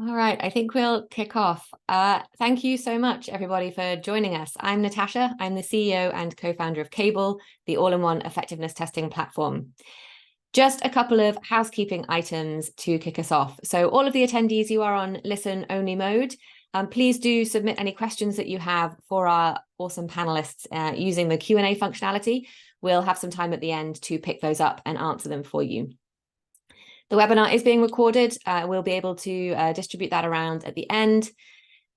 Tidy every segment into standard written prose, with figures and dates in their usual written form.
All right, I think we'll kick off. Thank you so much, everybody, for joining us. I'm Natasha. I'm the CEO and co-founder of Cable, the all-in-one effectiveness testing platform. Just a couple of housekeeping items to kick us off. So all of the attendees, you are on listen-only mode. Please do submit any questions that you have for our awesome panelists using the Q&A functionality. We'll have some time at the end to pick those up and answer them for you. The webinar is being recorded. We'll be able to distribute that around at the end.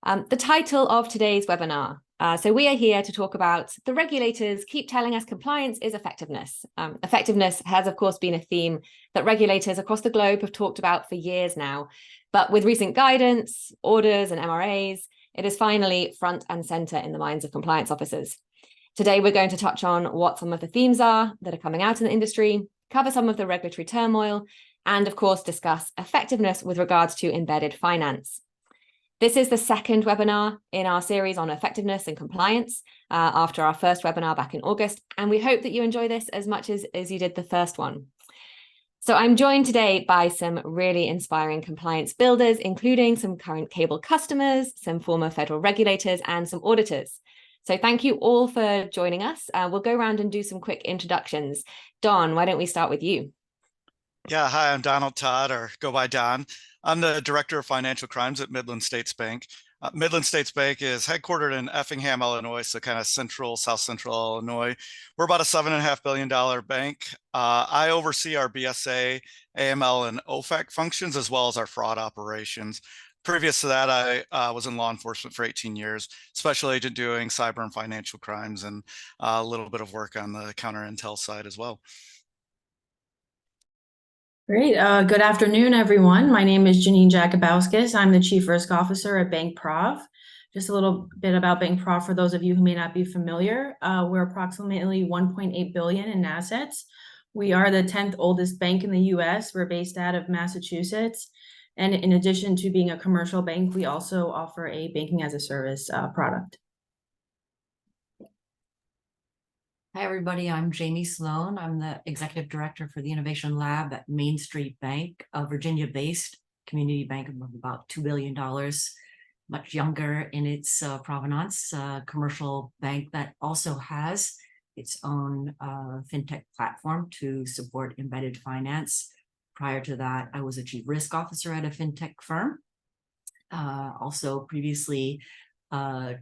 The title of today's webinar. So we are here to talk about the regulators keep telling us compliance is effectiveness. Effectiveness has, of course, been a theme that regulators across the globe have talked about for years now. But with recent guidance, orders, and MRAs, it is finally front and center in the minds of compliance officers. Today, we're going to touch on what some of the themes are that are coming out in the industry, cover some of the regulatory turmoil, and of course, discuss effectiveness with regards to embedded finance. This is the second webinar in our series on effectiveness and compliance after our first webinar back in August, and we hope that you enjoy this as much as you did the first one. So I'm joined today by some really inspiring compliance builders, including some current Cable customers, some former federal regulators, and some auditors. So thank you all for joining us. We'll go around and do some quick introductions. Don, why don't we start with you? Yeah, hi, I'm Donald Todd, or go by Don. I'm the Director of Financial Crimes at Midland States Bank. Midland States Bank is headquartered in Effingham, Illinois, so kind of south central Illinois. We're about a $7.5 billion bank. I oversee our BSA, AML, and OFAC functions, as well as our fraud operations. Previous to that, I was in law enforcement for 18 years, special agent doing cyber and financial crimes, and a little bit of work on the counter intel side as well. Great. Good afternoon, everyone. My name is Janine Jakubowskis. I'm the Chief Risk Officer at BankProv. Just a little bit about BankProv for those of you who may not be familiar. We're approximately $1.8 billion in assets. We are the 10th oldest bank in the U.S. We're based out of Massachusetts. And in addition to being a commercial bank, we also offer a banking-as-a-service product. Hi, everybody. I'm Jamie Sloan. I'm the Executive Director for the Innovation Lab at MainStreet Bank, a Virginia-based community bank of about $2 billion, much younger in its provenance, a commercial bank that also has its own fintech platform to support embedded finance. Prior to that, I was a Chief Risk Officer at a fintech firm. Also previously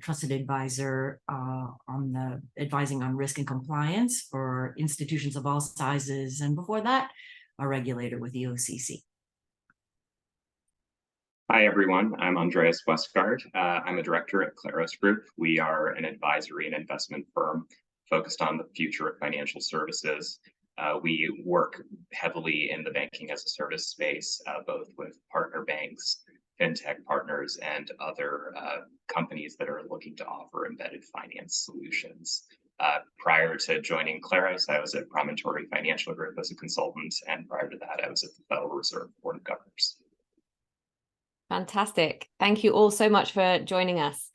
trusted advisor on the advising on risk and compliance for institutions of all sizes, and before that, a regulator with the OCC. Hi, everyone. I'm Andreas Westgard. I'm a director at Klaros Group. We are an advisory and investment firm focused on the future of financial services. We work heavily in the banking-as-a-service space, both with partner banks, fintech partners, and other companies that are looking to offer embedded finance solutions. Prior to joining Klaros, I was at Promontory Financial Group as a consultant, and prior to that, I was at the Federal Reserve Board of Governors. Fantastic. Thank you all so much for joining us.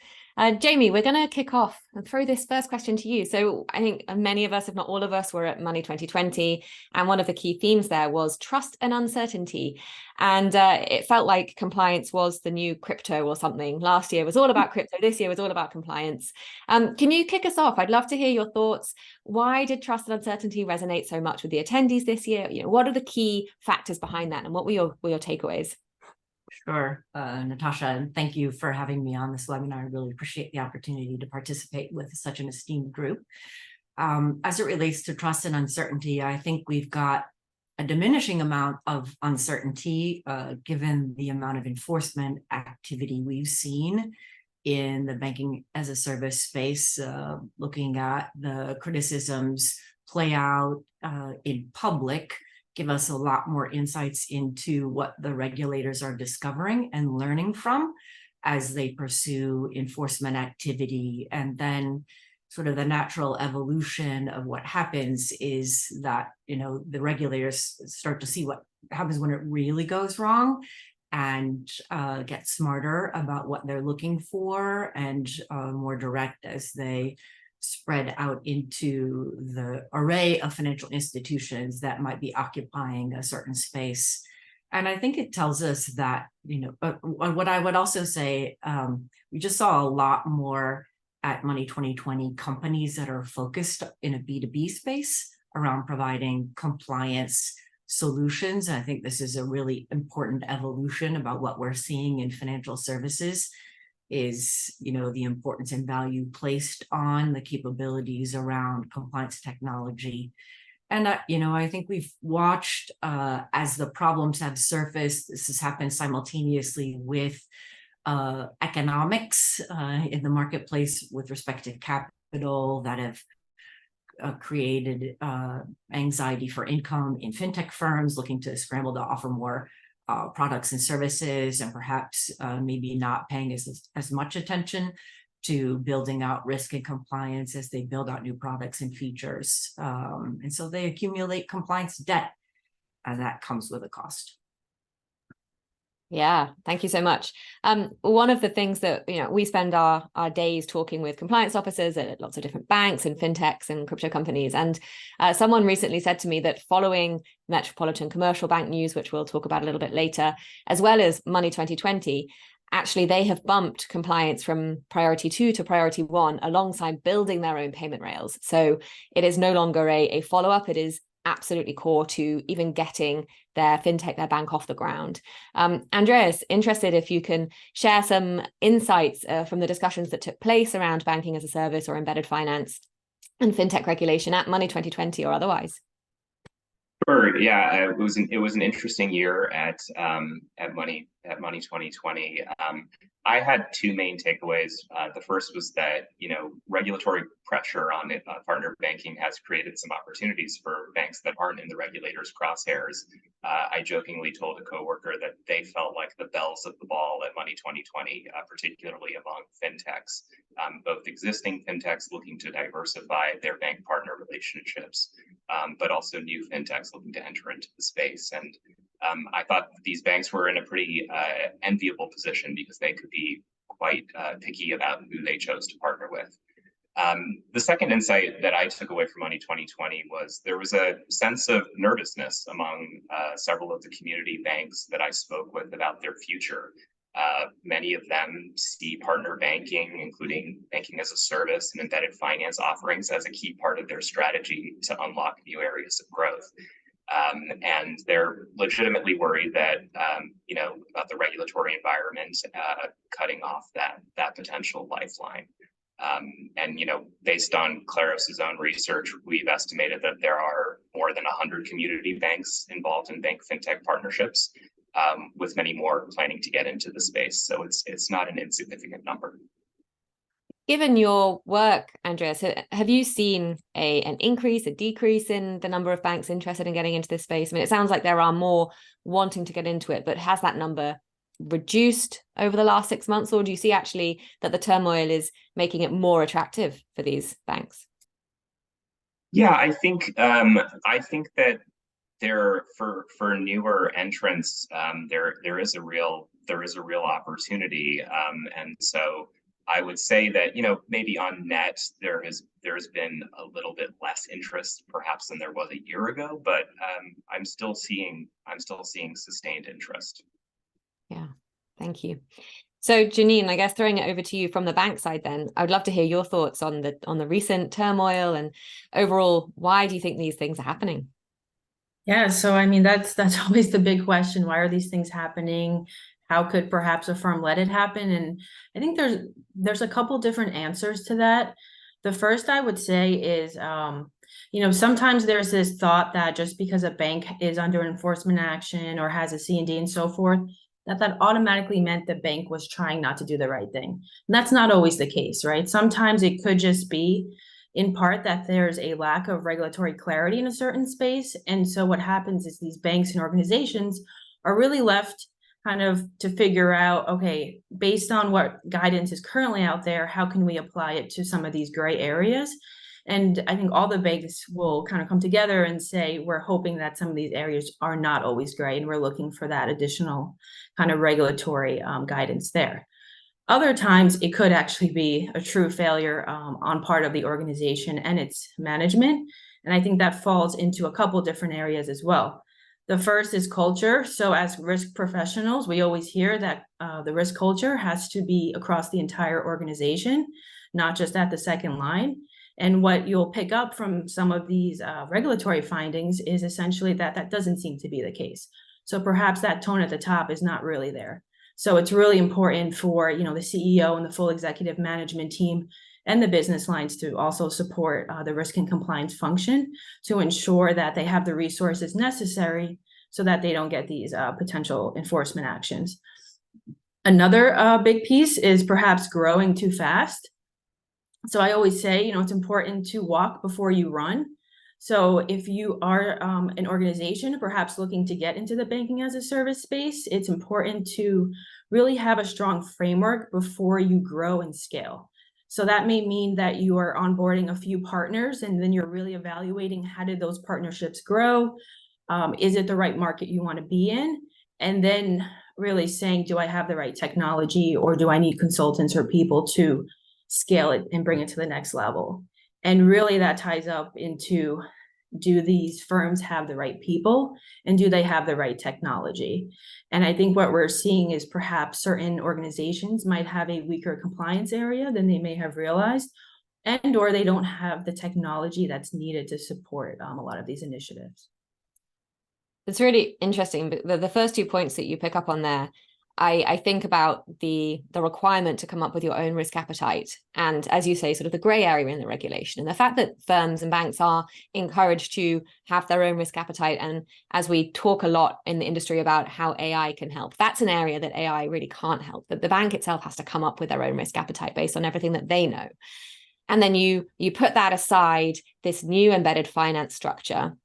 Jamie, we're going to kick off and throw this first question to you. So I think many of us, if not all of us, were at Money 2020. And one of the key themes there was trust and uncertainty. And it felt like compliance was the new crypto or something. Last year was all about crypto. This year was all about compliance. Can you kick us off? I'd love to hear your thoughts. Why did trust and uncertainty resonate so much with the attendees this year? What are the key factors behind that? And what were your takeaways? Sure, Natasha, and thank you for having me on this webinar. I really appreciate the opportunity to participate with such an esteemed group. As it relates to trust and uncertainty, I think we've got a diminishing amount of uncertainty given the amount of enforcement activity we've seen in the banking-as-a-service space, looking at the criticisms play out in public, give us a lot more insights into what the regulators are discovering and learning from as they pursue enforcement activity. And then sort of the natural evolution of what happens is that, the regulators start to see what happens when it really goes wrong and get smarter about what they're looking for and more direct as they spread out into the array of financial institutions that might be occupying a certain space And I think it tells us that, what I would also say, we just saw a lot more at Money 2020 companies that are focused in a B2B space around providing compliance solutions. And I think this is a really important evolution about what we're seeing in financial services is, the importance and value placed on the capabilities around compliance technology. And, I think we've watched as the problems have surfaced, this has happened simultaneously with economics in the marketplace with respect to capital that have created anxiety for income in fintech firms looking to scramble to offer more products and services, and perhaps maybe not paying as much attention to building out risk and compliance as they build out new products and features. And so they accumulate compliance debt, and that comes with a cost. Yeah, thank you so much. One of the things that, we spend our days talking with compliance officers at lots of different banks and fintechs and crypto companies. And someone recently said to me that following Metropolitan Commercial Bank news, which we'll talk about a little bit later, as well as Money 2020, actually they have bumped compliance from priority 2 to priority 1 alongside building their own payment rails. So it is no longer a follow-up. It is absolutely core to even getting their fintech, their bank off the ground. Andreas, interested if you can share some insights from the discussions that took place around banking as a service or embedded finance and fintech regulation at Money 2020 or otherwise. Sure. Yeah, it was an interesting year at Money 2020. I had two main takeaways. The first was that regulatory pressure on partner banking has created some opportunities for banks that aren't in the regulators' crosshairs. I jokingly told a coworker that they felt like the bells of the ball at Money 2020, particularly among fintechs, both existing fintechs looking to diversify their bank partner relationships, but also new fintechs looking to enter into the space. And I thought these banks were in a pretty enviable position because they could be quite picky about who they chose to partner with. The second insight that I took away from Money 2020 was there was a sense of nervousness among several of the community banks that I spoke with about their future. Many of them see partner banking, including banking as a service and embedded finance offerings, as a key part of their strategy to unlock new areas of growth. And they're legitimately worried that, about the regulatory environment cutting off that potential lifeline. And, based on Klaros' own research, we've estimated that there are more than 100 community banks involved in bank fintech partnerships, with many more planning to get into the space. So it's not an insignificant number. Given your work, Andreas, have you seen an increase, a decrease in the number of banks interested in getting into this space? I mean, it sounds like there are more wanting to get into it, but has that number reduced over the last 6 months, or do you see actually that the turmoil is making it more attractive for these banks? Yeah, I think that for newer entrants, there is a real opportunity, and so I would say that maybe on net there's been a little bit less interest perhaps than there was a year ago, but I'm still seeing sustained interest. Yeah, thank you. So Janine, I guess throwing it over to you from the bank side then, I would love to hear your thoughts on the recent turmoil and overall, why do you think these things are happening? Yeah, so I mean, that's always the big question. Why are these things happening? How could perhaps a firm let it happen? And I think there's a couple different answers to that. The first I would say is, sometimes there's this thought that just because a bank is under enforcement action or has a C&D and so forth, that automatically meant the bank was trying not to do the right thing. And that's not always the case, right? Sometimes it could just be in part that there's a lack of regulatory clarity in a certain space. And so what happens is these banks and organizations are really left kind of to figure out, okay, based on what guidance is currently out there, how can we apply it to some of these gray areas? And I think all the banks will kind of come together and say, we're hoping that some of these areas are not always gray, and we're looking for that additional kind of regulatory guidance there. Other times, it could actually be a true failure on part of the organization and its management. And I think that falls into a couple different areas as well. The first is culture. So as risk professionals, we always hear that the risk culture has to be across the entire organization, not just at the second line. And what you'll pick up from some of these regulatory findings is essentially that that doesn't seem to be the case. So perhaps that tone at the top is not really there. So it's really important for, the CEO and the full executive management team and the business lines to also support the risk and compliance function to ensure that they have the resources necessary so that they don't get these potential enforcement actions. Another big piece is perhaps growing too fast. So I always say, it's important to walk before you run. So if you are an organization perhaps looking to get into the banking as a service space, it's important to really have a strong framework before you grow and scale. So that may mean that you are onboarding a few partners and then you're really evaluating how did those partnerships grow? Is it the right market you want to be in? And then really saying, do I have the right technology or do I need consultants or people to scale it and bring it to the next level? And really that ties up into, do these firms have the right people and do they have the right technology? And I think what we're seeing is perhaps certain organizations might have a weaker compliance area than they may have realized, and or they don't have the technology that's needed to support a lot of these initiatives. It's really interesting. The first 2 points that you pick up on there, I think about the requirement to come up with your own risk appetite. And as you say, sort of the gray area in the regulation and the fact that firms and banks are encouraged to have their own risk appetite. And as we talk a lot in the industry about how AI can help, that's an area that AI really can't help. But the bank itself has to come up with their own risk appetite based on everything that they know. And then you put that aside, this new embedded finance structure,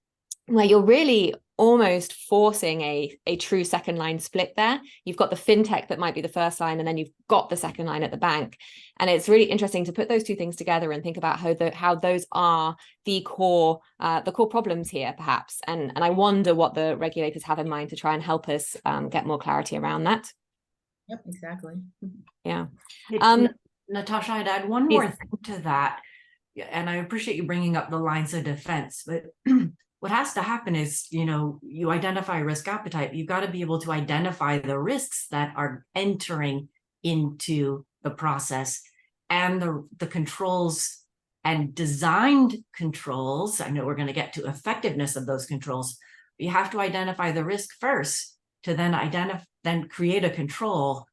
where you're really almost forcing a true second line split there. You've got the fintech that might be the first line, and then you've got the second line at the bank. And it's really interesting to put those two things together and think about how those are the core problems here, perhaps. And I wonder what the regulators have in mind to try and help us get more clarity around that. Yep, exactly. Yeah. Natasha, I'd add one more thing to that. And I appreciate you bringing up the lines of defense, but what has to happen is, you identify risk appetite. You've got to be able to identify the risks that are entering into the process and the controls and designed controls. I know we're going to get to effectiveness of those controls. But you have to identify the risk first to then create a control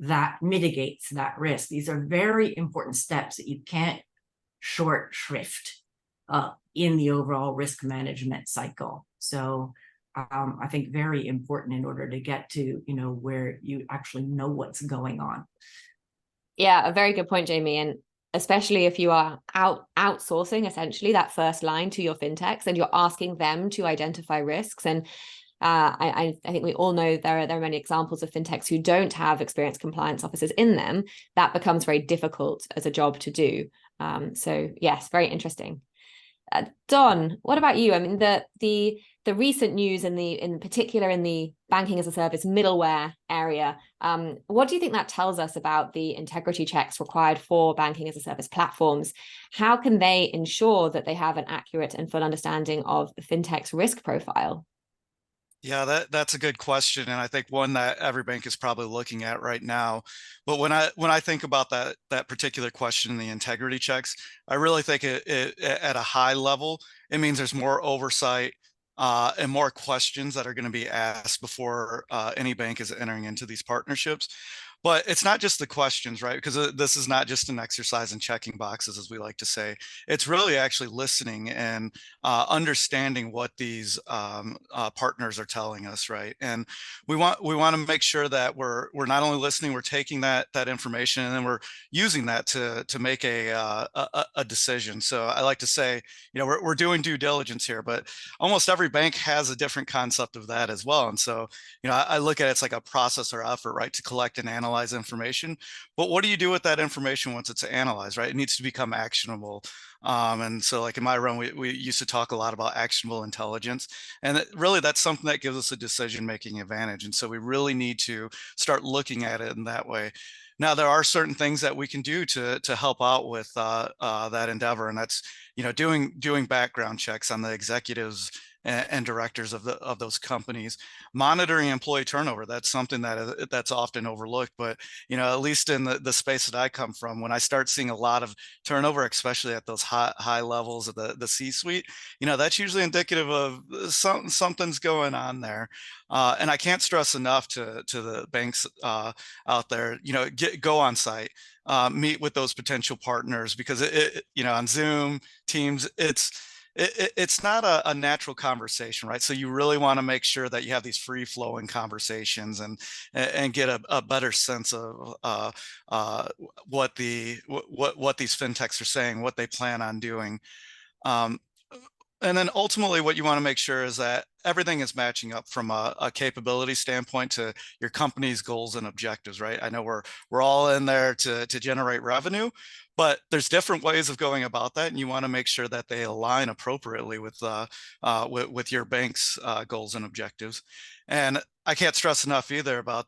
that mitigates that risk. These are very important steps that you can't short shrift in the overall risk management cycle. So I think very important in order to get to, where you actually know what's going on. Yeah, a very good point, Jamie. And especially if you are outsourcing essentially that first line to your fintechs and you're asking them to identify risks. And I think we all know there are many examples of fintechs who don't have experienced compliance officers in them. That becomes very difficult as a job to do. So yes, very interesting. Don, what about you? I mean, the recent news in particular in the banking as a service middleware area, what do you think that tells us about the integrity checks required for banking as a service platforms? How can they ensure that they have an accurate and full understanding of the fintech's risk profile? Yeah, that's a good question, and I think one that every bank is probably looking at right now. But when I think about that particular question, the integrity checks, I really think it at a high level, it means there's more oversight and more questions that are going to be asked before any bank is entering into these partnerships. But it's not just the questions, right? Because this is not just an exercise in checking boxes, as we like to say. It's really actually listening and understanding what these partners are telling us, right? And we want to make sure that we're not only listening, we're taking that information and then we're using that to make a decision. So I like to say, we're doing due diligence here, but almost every bank has a different concept of that as well. And so, I look at it's like a process or effort, right, to collect and analyze information. But what do you do with that information once it's analyzed, right? It needs to become actionable. And so like in my run, we used to talk a lot about actionable intelligence. And really that's something that gives us a decision-making advantage. And so we really need to start looking at it in that way. Now, there are certain things that we can do to help out with that endeavor. And that's, doing background checks on the executives and directors of those companies. Monitoring employee turnover, that's something that's often overlooked, but at least in the space that I come from, when I start seeing a lot of turnover, especially at those high levels of the C-suite, that's usually indicative of something's going on there. And I can't stress enough to the banks out there, go on site, meet with those potential partners, because on Zoom, Teams, it's not a natural conversation, right? So you really want to make sure that you have these free flowing conversations and get a better sense of what these fintechs are saying, what they plan on doing. And then ultimately what you want to make sure is that everything is matching up from a capability standpoint to your company's goals and objectives, right? I know we're all in there to generate revenue, but there's different ways of going about that, and you want to make sure that they align appropriately with your bank's goals and objectives. And I can't stress enough either about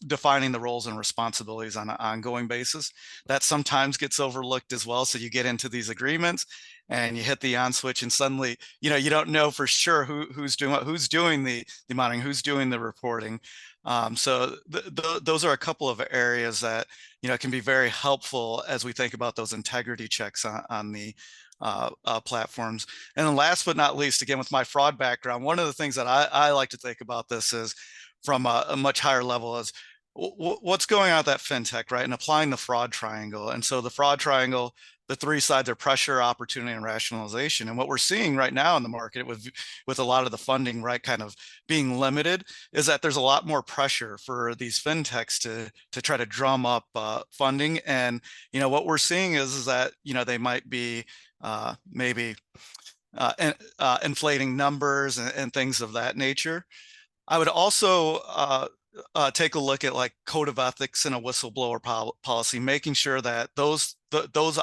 defining the roles and responsibilities on an ongoing basis. That sometimes gets overlooked as well. So you get into these agreements and you hit the on switch, and suddenly, you don't know for sure who's doing what, who's doing the monitoring, who's doing the reporting. So those are a couple of areas that, can be very helpful as we think about those integrity checks on the platforms. And then last but not least, again, with my fraud background, one of the things that I like to think about this is from a much higher level is what's going on at that fintech, right? And applying the fraud triangle. And so the fraud triangle, the three sides are pressure, opportunity, and rationalization. And what we're seeing right now in the market with a lot of the funding, right, kind of being limited, is that there's a lot more pressure for these fintechs to try to drum up funding. And what we're seeing is that they might be maybe inflating numbers and things of that nature. I would also take a look at like code of ethics and a whistleblower policy, making sure that those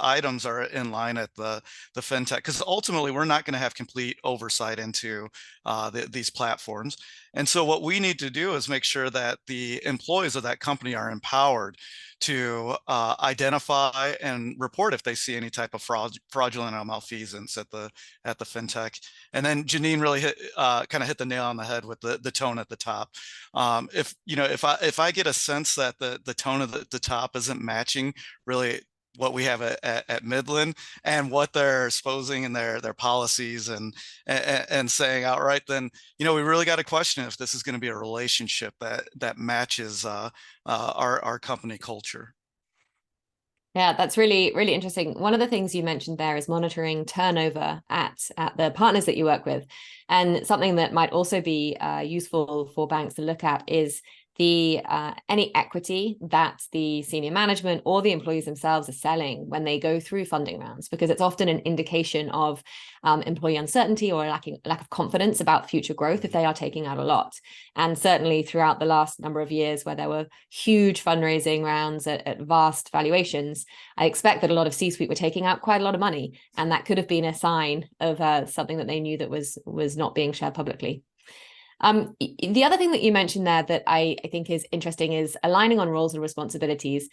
items are in line at the fintech, because ultimately we're not going to have complete oversight into these platforms. And so what we need to do is make sure that the employees of that company are empowered to identify and report if they see any type of fraudulent or malfeasance at the fintech. And then Janine really kind of hit the nail on the head with the tone at the top. If I get a sense that the tone of the top isn't matching really what we have at Midland and what they're exposing in their policies and saying outright, then we really got to question if this is going to be a relationship that matches our company culture. Yeah, that's really, really interesting. One of the things you mentioned there is monitoring turnover at the partners that you work with. And something that might also be useful for banks to look at is the any equity that the senior management or the employees themselves are selling when they go through funding rounds, because it's often an indication of employee uncertainty or lack of confidence about future growth if they are taking out a lot. And certainly throughout the last number of years where there were huge fundraising rounds at vast valuations, I expect that a lot of C-suite were taking out quite a lot of money, and that could have been a sign of something that they knew that was not being shared publicly. The other thing that you mentioned there that I think is interesting is aligning on roles and responsibilities.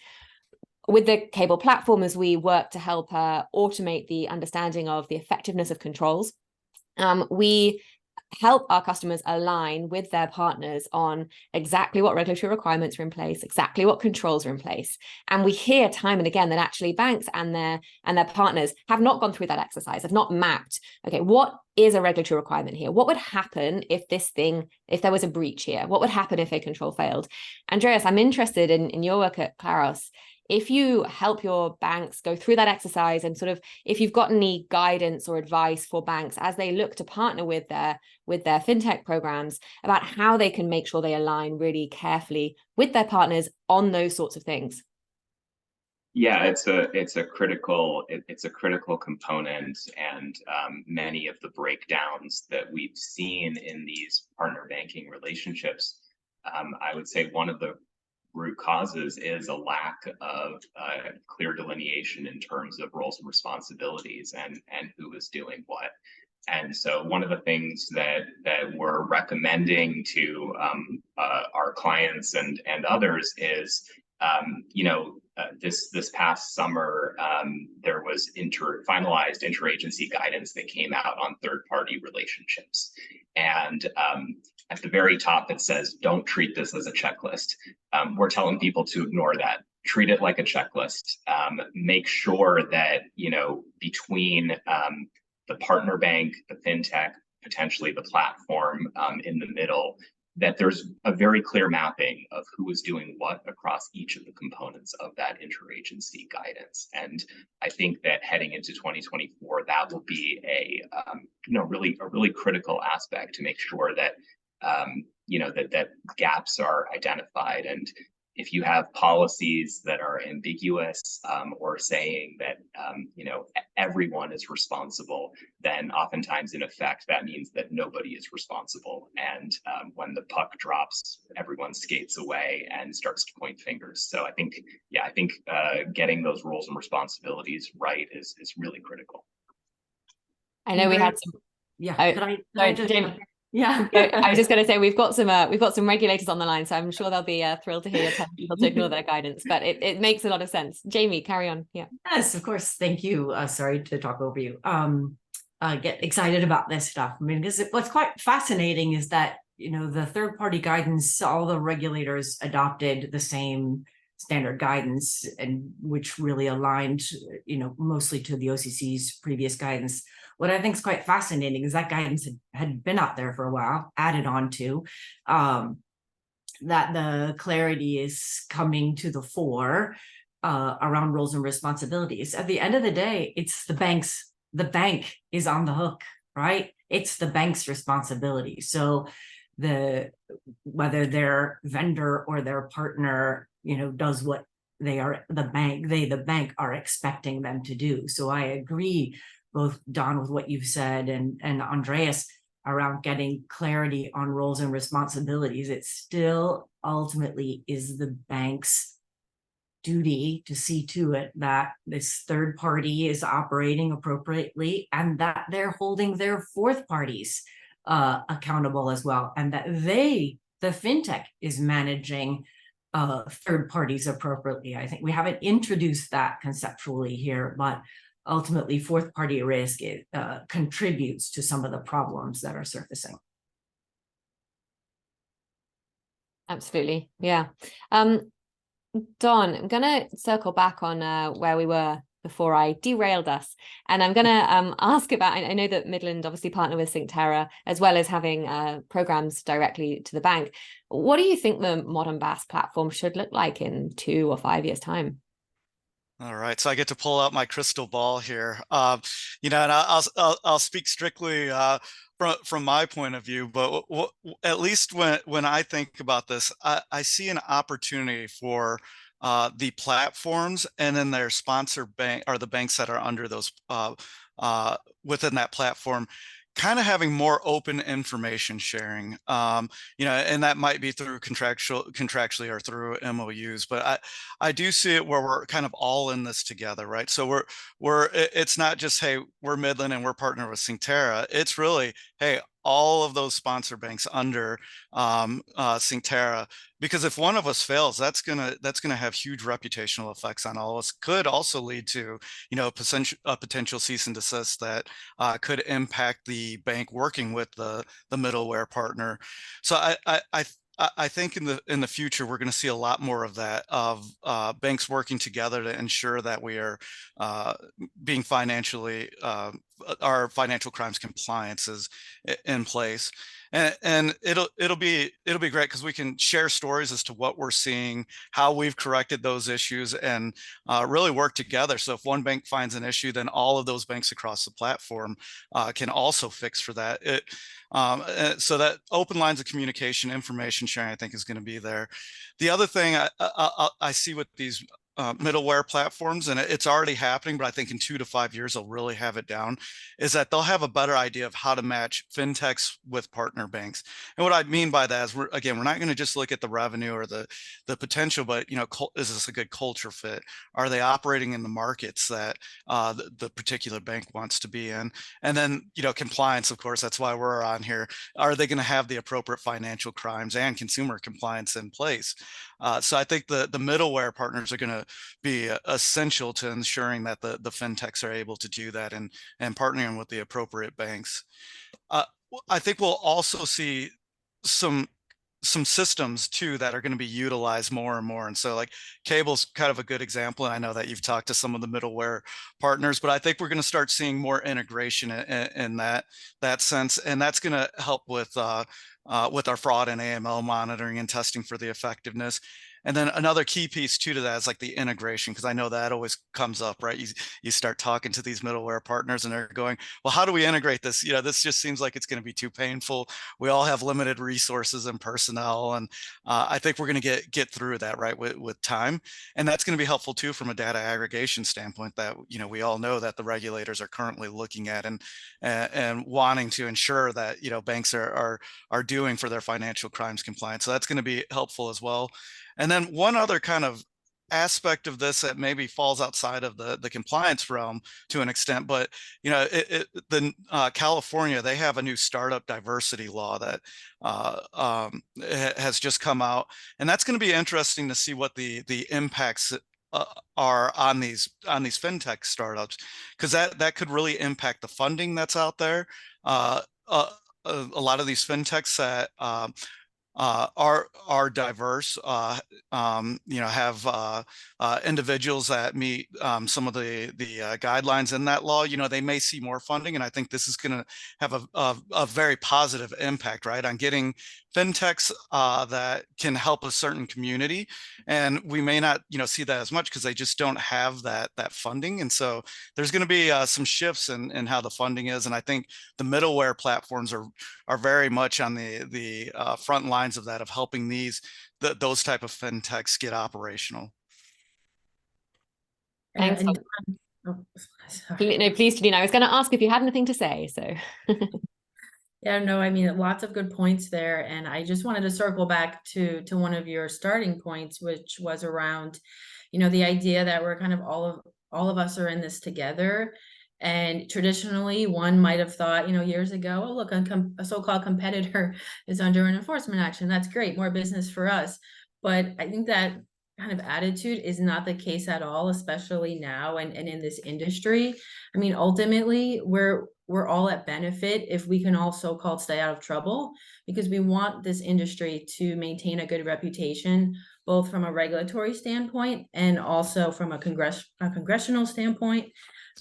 With the Cable platform, as we work to help automate the understanding of the effectiveness of controls, we help our customers align with their partners on exactly what regulatory requirements are in place, exactly what controls are in place. And we hear time and again that actually banks and their partners have not gone through that exercise, have not mapped, okay, what is a regulatory requirement here? What would happen if there was a breach here? What would happen if a control failed? Andreas, I'm interested in your work at Klaros. If you help your banks go through that exercise, and sort of if you've got any guidance or advice for banks as they look to partner with their fintech programs about how they can make sure they align really carefully with their partners on those sorts of things. Yeah, it's a critical component, and many of the breakdowns that we've seen in these partner banking relationships, I would say one of the root causes is a lack of clear delineation in terms of roles and responsibilities and who is doing what. And so one of the things that we're recommending to our clients and others is This past summer, there was finalized interagency guidance that came out on third-party relationships. And at the very top, it says, don't treat this as a checklist. We're telling people to ignore that. Treat it like a checklist. Make sure that, between the partner bank, the fintech, potentially the platform in the middle, that there's a very clear mapping of who is doing what across each of the components of that interagency guidance. And I think that heading into 2024, that will be a really critical aspect to make sure that that gaps are identified. And if you have policies that are ambiguous or saying that everyone is responsible, then oftentimes in effect that means that nobody is responsible. And when the puck drops, everyone skates away and starts to point fingers. So I think getting those roles and responsibilities right is really critical. I know we had some. Yeah. Could I just, yeah. I was just going to say we've got some regulators on the line, so I'm sure they'll be thrilled to hear you tell people to ignore their guidance. But it makes a lot of sense. Jamie, carry on. Yeah. Yes, of course. Thank you. Sorry to talk over you. Get excited about this stuff. I mean, because what's quite fascinating is that the third-party guidance, all the regulators adopted the same standard guidance, and which really aligned, mostly to the OCC's previous guidance. What I think is quite fascinating is that guidance had been out there for a while, added on to, that the clarity is coming to the fore around roles and responsibilities. At the end of the day, it's the bank is on the hook, right? It's the bank's responsibility. So whether their vendor or their partner, does what the bank are expecting them to do. So I agree, both Don, with what you've said and Andreas around getting clarity on roles and responsibilities. It still ultimately is the bank's duty to see to it that this third party is operating appropriately and that they're holding their fourth parties accountable as well, and that the fintech is managing third parties appropriately. I think we haven't introduced that conceptually here, but ultimately fourth party risk contributes to some of the problems that are surfacing. Absolutely. Yeah. Don, I'm going to circle back on where we were before I derailed us. And I'm going to ask about, I know that Midland obviously partner with Synctera, as well as having programs directly to the bank. What do you think the modern BaaS platform should look like in 2 or 5 years' time? All right, so I get to pull out my crystal ball here, and I'll speak strictly from my point of view. But at least when I think about this, I see an opportunity for the platforms and then their sponsor bank, or the banks that are under those within that platform, kind of having more open information sharing, and that might be through contractually or through MOUs, but I do see it where we're kind of all in this together, right? So it's not just, hey, we're Midland and we're partnered with Synctera. It's really, hey, all of those sponsor banks under Synctera, because if one of us fails, that's gonna have huge reputational effects on all of us. Could also lead to a potential cease and desist that could impact the bank working with the middleware partner. So I think in the future we're going to see a lot more of that, of banks working together to ensure that we are being financially our financial crimes compliance is in place. And it'll be great because we can share stories as to what we're seeing, how we've corrected those issues, and really work together. So if one bank finds an issue, then all of those banks across the platform can also fix for that. So that open lines of communication, information sharing, I think is going to be there. The other thing I see with these middleware platforms, and it's already happening, but I think in 2 to 5 years they'll really have it down, is that they'll have a better idea of how to match fintechs with partner banks. And what I mean by that is, we're not going to just look at the revenue or the potential, but is this a good culture fit? Are they operating in the markets that the particular bank wants to be in? And then compliance, of course, that's why we're on here. Are they going to have the appropriate financial crimes and consumer compliance in place? So I think the middleware partners are going to be essential to ensuring that the fintechs are able to do that and partnering with the appropriate banks. I think we'll also see some systems too that are going to be utilized more and more. And so like cable's kind of a good example. And I know that you've talked to some of the middleware partners, but I think we're going to start seeing more integration in that sense. And that's going to help with our fraud and AML monitoring and testing for the effectiveness. And then another key piece too to that is like the integration, because I know that always comes up, right? You start talking to these middleware partners and they're going, well, how do we integrate this? This just seems like it's going to be too painful. We all have limited resources and personnel. And I think we're going to get through that, right, with time. And that's going to be helpful too from a data aggregation standpoint that, we all know that the regulators are currently looking at and wanting to ensure that, banks are doing for their financial crimes compliance. So that's going to be helpful as well. And then one other kind of aspect of this that maybe falls outside of the compliance realm to an extent, but California, they have a new startup diversity law that has just come out, and that's going to be interesting to see what the impacts are on these fintech startups, because that could really impact the funding that's out there. A lot of these fintechs that are diverse, have individuals that meet some of the guidelines in that law. They may see more funding, and I think this is going to have a very positive impact, right, on getting fintechs that can help a certain community. And we may not see that as much because they just don't have that funding. And so there's going to be some shifts in how the funding is. And I think the middleware platforms are very much on the front lines of that, of helping those type of fintechs get operational. Thanks. Oh, sorry. No, please, Janine. I was going to ask if you had anything to say. So. Yeah, no, I mean, lots of good points there. And I just wanted to circle back to one of your starting points, which was around, the idea that we're kind of all of us are in this together. And traditionally, one might have thought, years ago, oh, look, a so-called competitor is under an enforcement action. That's great, more business for us. But I think that kind of attitude is not the case at all, especially now and in this industry. I mean, ultimately, we're all at benefit if we can all so-called stay out of trouble, because we want this industry to maintain a good reputation, both from a regulatory standpoint and also from a congressional standpoint,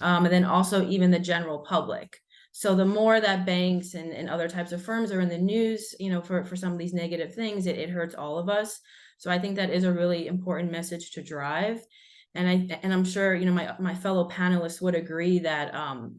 and then also even the general public. So the more that banks and other types of firms are in the news, for some of these negative things, it hurts all of us. So I think that is a really important message to drive. And I'm sure, my fellow panelists would agree that,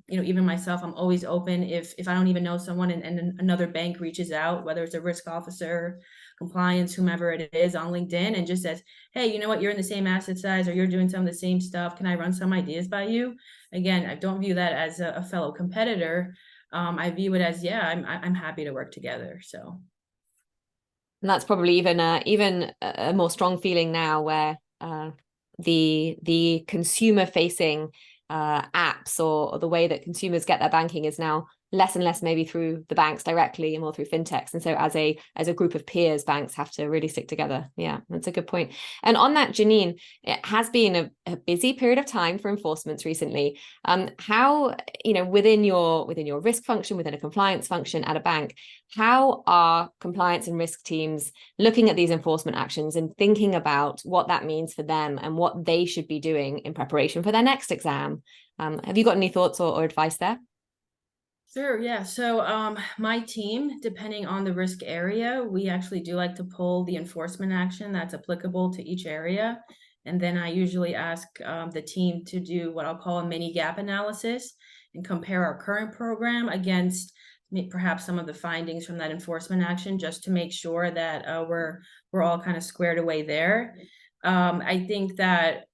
even myself, I'm always open if I don't even know someone and another bank reaches out, whether it's a risk officer, compliance, whomever it is, on LinkedIn, and just says, hey, you know what, you're in the same asset size, or you're doing some of the same stuff. Can I run some ideas by you? Again, I don't view that as a fellow competitor. I view it as, yeah, I'm happy to work together. So. And that's probably even a more strong feeling now, where the consumer facing apps or the way that consumers get their banking is now less and less maybe through the banks directly and more through fintechs. And so as a group of peers, banks have to really stick together. Yeah, that's a good point. And on that, Janine, it has been a busy period of time for enforcements recently. How, within your risk function, within a compliance function at a bank, how are compliance and risk teams looking at these enforcement actions and thinking about what that means for them and what they should be doing in preparation for their next exam? Have you got any thoughts or advice there? Sure, yeah. So my team, depending on the risk area, we actually do like to pull the enforcement action that's applicable to each area. And then I usually ask the team to do what I'll call a mini gap analysis and compare our current program against perhaps some of the findings from that enforcement action, just to make sure that we're all kind of squared away there. I think that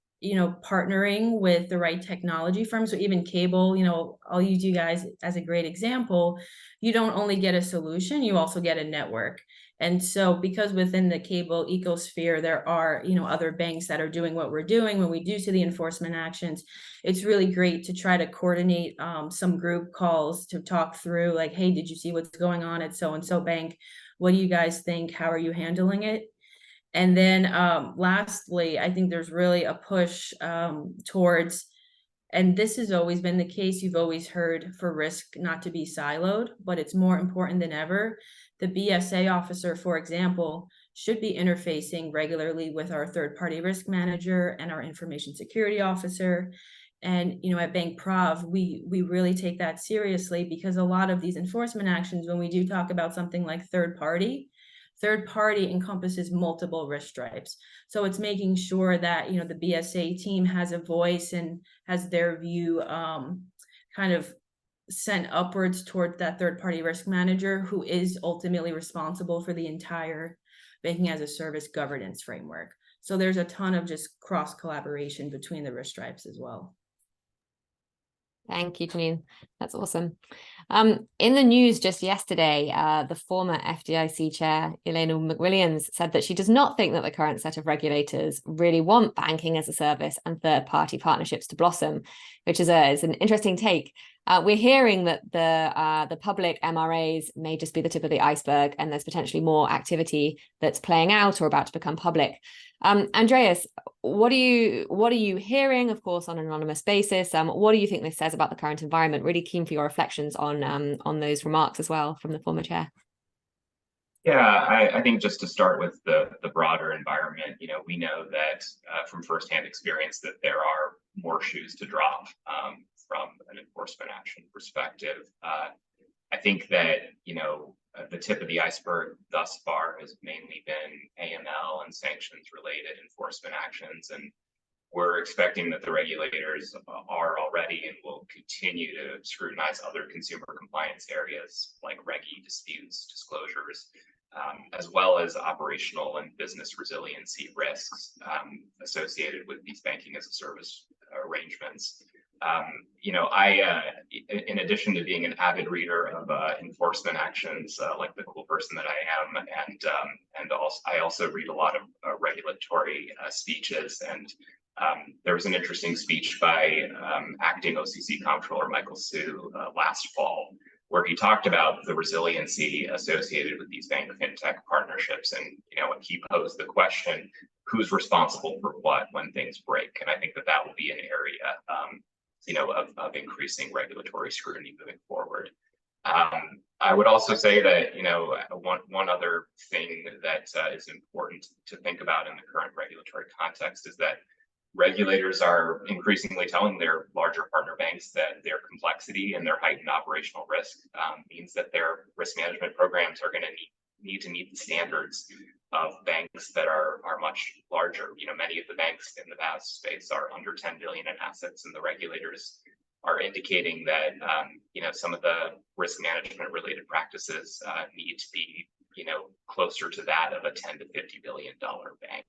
partnering with the right technology firms, or even cable, I'll use you guys as a great example. You don't only get a solution, you also get a network. And so because within the cable ecosphere, there are, other banks that are doing what we're doing when we do see the enforcement actions, it's really great to try to coordinate some group calls to talk through, like, hey, did you see what's going on at so-and-so bank? What do you guys think? How are you handling it? And then lastly, I think there's really a push towards, and this has always been the case, you've always heard for risk not to be siloed, but it's more important than ever. The BSA officer, for example, should be interfacing regularly with our third-party risk manager and our information security officer. And, you know, at BankProv, we really take that seriously, because a lot of these enforcement actions, when we do talk about something like third party encompasses multiple risk stripes. So it's making sure that, you know, the BSA team has a voice and has their view kind of sent upwards toward that third-party risk manager, who is ultimately responsible for the entire banking as a service governance framework. So there's a ton of just cross collaboration between the risk stripes as well. Thank you, Janine. That's awesome. In the news just yesterday, the former FDIC chair, Elena McWilliams, said that she does not think that the current set of regulators really want banking as a service and third-party partnerships to blossom, which is an interesting take. We're hearing that the public MRAs may just be the tip of the iceberg, and there's potentially more activity that's playing out or about to become public. Andreas, what are you hearing, of course, on an anonymous basis? What do you think this says about the current environment? Really keen for your reflections on those remarks as well from the former chair. Yeah, I think just to start with the broader environment, you know, we know that from firsthand experience that there are more shoes to drop from an enforcement action perspective. I think that, you know, the tip of the iceberg thus far has mainly been AML and sanctions related enforcement actions. And we're expecting that the regulators are already and will continue to scrutinize other consumer compliance areas like Reg E disputes, disclosures, as well as operational and business resiliency risks associated with these banking as a service arrangements. You know, in addition to being an avid reader of enforcement actions, like the cool person that I am, and also I also read a lot of regulatory speeches. And there was an interesting speech by acting OCC Comptroller Michael Hsu last fall, where he talked about the resiliency associated with these bank fintech partnerships. And, you know, he posed the question, who's responsible for what when things break? And I think that that will be an area, you know, of increasing regulatory scrutiny moving forward. I would also say that, you know, one other thing that is important to think about in the current regulatory context is that regulators are increasingly telling their larger partner banks that their complexity and their heightened operational risk means that their risk management programs are going to need to meet the standards of banks that are much larger. You know, many of the banks in the BaaS space are under 10 billion in assets, and the regulators are indicating that you know, some of the risk management related practices need to be, you know, closer to that of a 10 to $50 billion bank.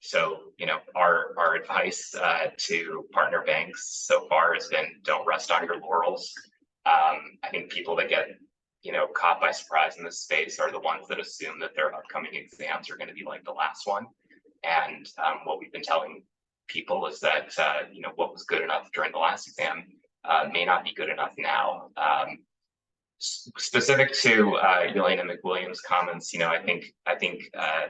So, you know, our advice to partner banks so far has been, don't rest on your laurels. I think people that get, you know, caught by surprise in this space are the ones that assume that their upcoming exams are going to be like the last one. And what we've been telling people is that, you know, what was good enough during the last exam may not be good enough now. Specific to Elena McWilliams' comments, you know, I think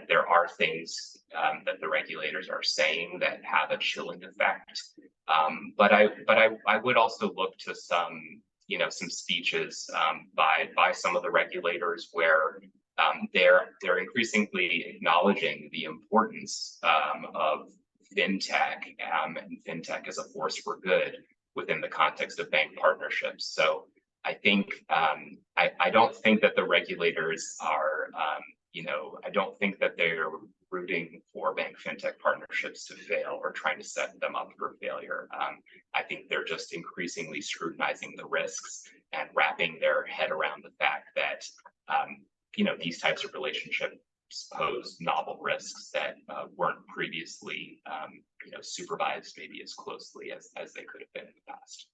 there are things that the regulators are saying that have a chilling effect. But I would also look to some, you know, some speeches by some of the regulators where they're increasingly acknowledging the importance of fintech and fintech as a force for good within the context of bank partnerships. So I think I don't think that the regulators are, you know, I don't think that they're rooting for bank fintech partnerships to fail or trying to set them up for failure. I think they're just increasingly scrutinizing the risks and wrapping their head around the fact that, you know, these types of relationships pose novel risks that weren't previously, you know, supervised maybe as closely as they could have been in the past.